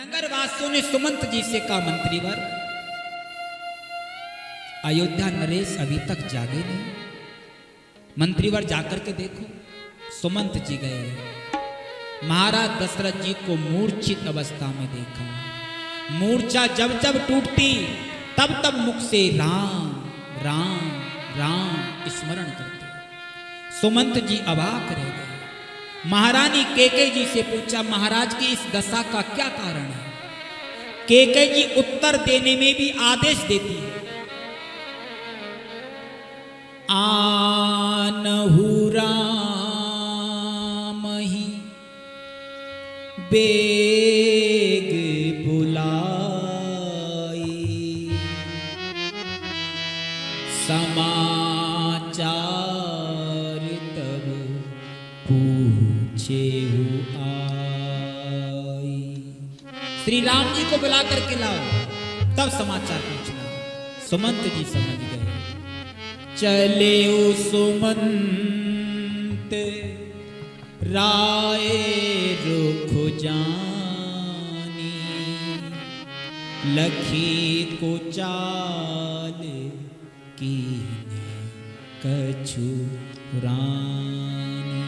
नगर वासियों ने सुमंत जी से कहा, मंत्रीवर, अयोध्या नरेश अभी तक जागे नहीं। मंत्रीवर जाकर के देखो। सुमंत जी गए, महाराज दशरथ जी को मूर्छित अवस्था में देखा। मूर्छा जब जब टूटती तब तब मुख से राम राम राम स्मरण करते। सुमंत जी अवाक रह गए। महारानी केकई जी से पूछा, महाराज की इस दशा का क्या कारण है? केकई जी उत्तर देने में भी आदेश देती है, आनहु राम ही बेग बुलाई, समाचार तब पूछे आई। श्री राम जी को बुला करके लाओ, तब समाचार पूछना। सुमंत जी समझ गए। चले सुमंत राय रुख जानी, लखी को चाल की कछु रानी।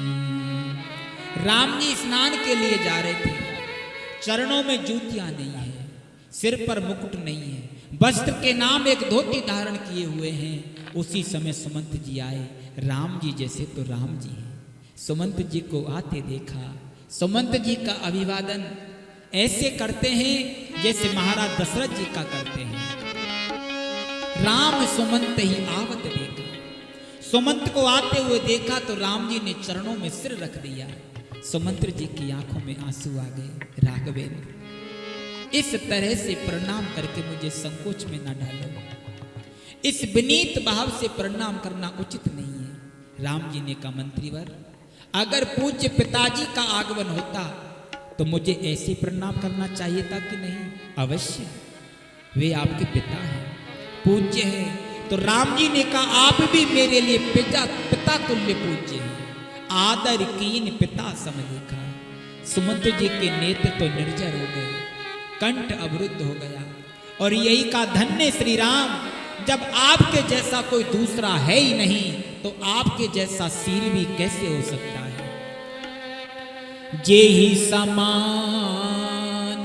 राम जी स्नान के लिए जा रहे थे। चरणों में जूतियां नहीं है, सिर पर मुकुट नहीं है, वस्त्र के नाम एक धोती धारण किए हुए हैं। उसी समय सुमंत जी आए। राम जी जैसे तो राम जी हैं। सुमंत जी को आते देखा। सुमंत जी का अभिवादन ऐसे करते हैं जैसे महाराज दशरथ जी का करते हैं। राम सुमंत ही आवत देखा। सुमंत को आते हुए देखा तो राम जी ने चरणों में सिर रख दिया। सुमंत जी की आंखों में आंसू आ गए। राघवेंद्र, इस तरह से प्रणाम करके मुझे संकोच में न डालो। इस विनीत भाव से प्रणाम करना उचित नहीं है। राम जी ने कहा, मंत्रीवर, अगर पूज्य पिताजी का आगमन होता तो मुझे ऐसे प्रणाम करना चाहिए था कि नहीं? अवश्य, वे आपके पिता हैं, पूज्य हैं। तो राम जी ने कहा, आप भी मेरे लिए पिता तुल्य पूज्य हैं। आदर कीन पिता सम देखा। सुमंत जी के नेत्र तो निर्जर हो गए, कंठ अवरुद्ध हो गया। और यही का धन्य श्री राम, जब आपके जैसा कोई दूसरा है ही नहीं तो आपके जैसा शील भी कैसे हो सकता है? जे ही समान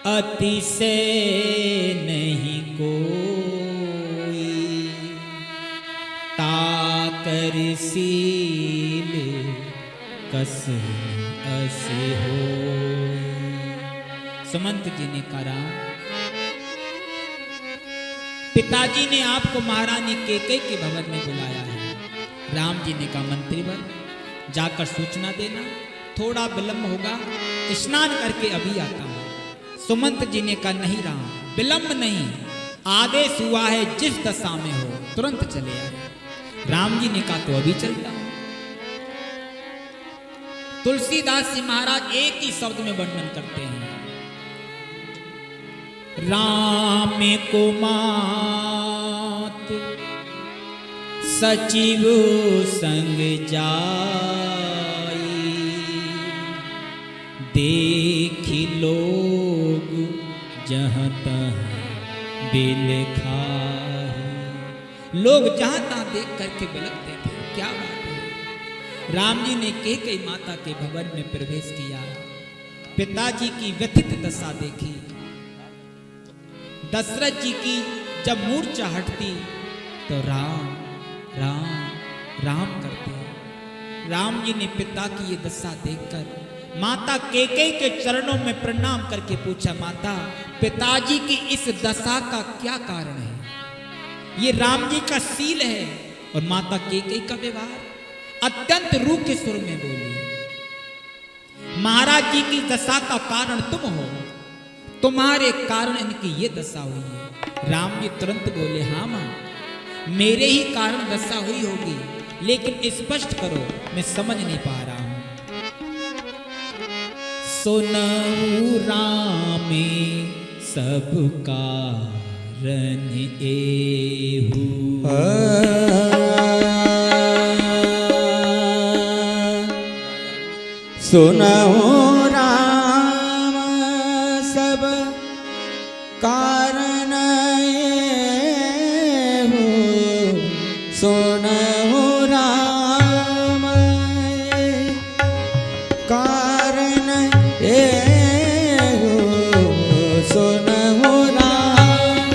अतिशय नहीं कोई, ताकर शील कस असे हो। सुमंत जी ने कहा, पिताजी ने आपको महारानी केकई के भवन में बुलाया है। राम जी ने कहा, मंत्रीवर, जाकर सूचना देना, थोड़ा विलंब होगा, स्नान करके अभी आता हूं। सुमंत जी ने कहा, नहीं राम, विलंब नहीं, आदेश हुआ है जिस दशा में हो तुरंत चले आए। राम जी ने कहा, तो अभी चलता हूं। तुलसीदास जी महाराज एक ही शब्द में वर्णन करते हैं, राम को मात सचिव संग जाई, देखी लोग जहाँ तहाँ बिल खाए। लोग जहाँ तहाँ देख करके बिलखते थे। क्या बात है? राम जी ने केकई माता के भवन में प्रवेश किया। पिताजी की व्यथित दशा देखी। दशरथ जी की जब मूर्छा हटती तो राम राम राम करते। राम जी ने पिता की ये दशा देखकर माता केकई के चरणों में प्रणाम करके पूछा, माता, पिताजी की इस दशा का क्या कारण है? ये राम जी का शील है। और माता केकई का व्यवहार अत्यंत रूखे सुर में बोली, महाराज जी की दशा का कारण तुम हो, तुम्हारे कारण इनकी ये दशा हुई है। राम जी तुरंत बोले, हाँ मां, मेरे ही कारण दशा हुई होगी, लेकिन स्पष्ट करो, मैं समझ नहीं पा रहा हूं। सुनऊ रामे सब कारण एहू, सुनऊ राम सब कारण हो सुनहु राम कारण हो सुनहु राम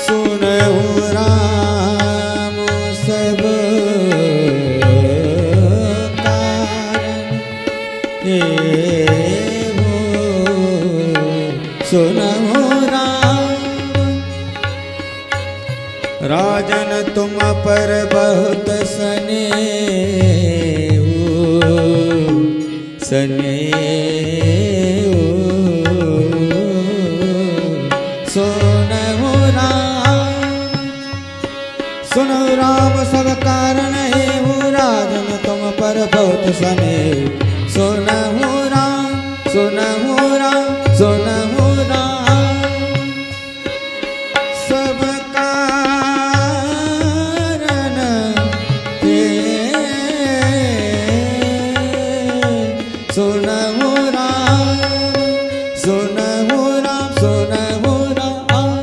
सुनहु राम सब सुनहु राम राजन तुम पर बहुत स्नेह सुनहु राम सब कारण है राजन तुम पर बहुत स्नेह सुनहु राम सुनहु राम सुनहु राम सब कारण है सुनहु राम सुनहु राम सुनहु राम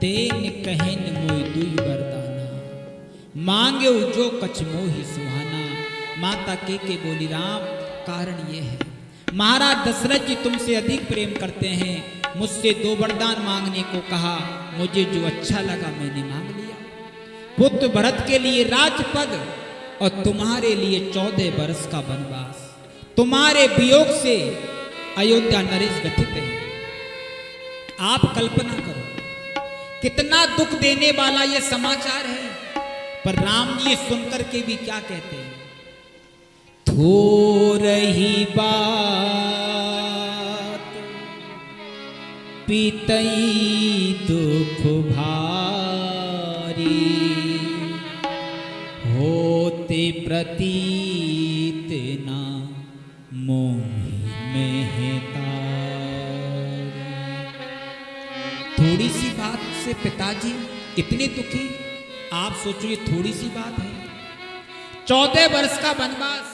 देन कहन मोय दुई वरदाना मांगे जो कछ मोहि सुहाना। माता के बोली राम कारण ये है महाराज दशरथ जी तुमसे अधिक प्रेम करते हैं, मुझसे 2 वरदान मांगने को कहा, मुझे जो अच्छा लगा मैंने मांग लिया। पुत्र भरत के लिए राजपद और तुम्हारे लिए 14 वर्ष का वनवास। तुम्हारे वियोग से अयोध्या नरेश व्यथित है। आप कल्पना करो कितना दुख देने वाला यह समाचार है, पर राम जी सुनकर के भी क्या कहते हैं, थोरही बात पीतई दुख भारी होते प्रतीत ना मोहि मेहतारी। थोड़ी सी बात से पिताजी इतने दुखी, आप सोचो ये थोड़ी सी बात है। 14 वर्ष का वनवास,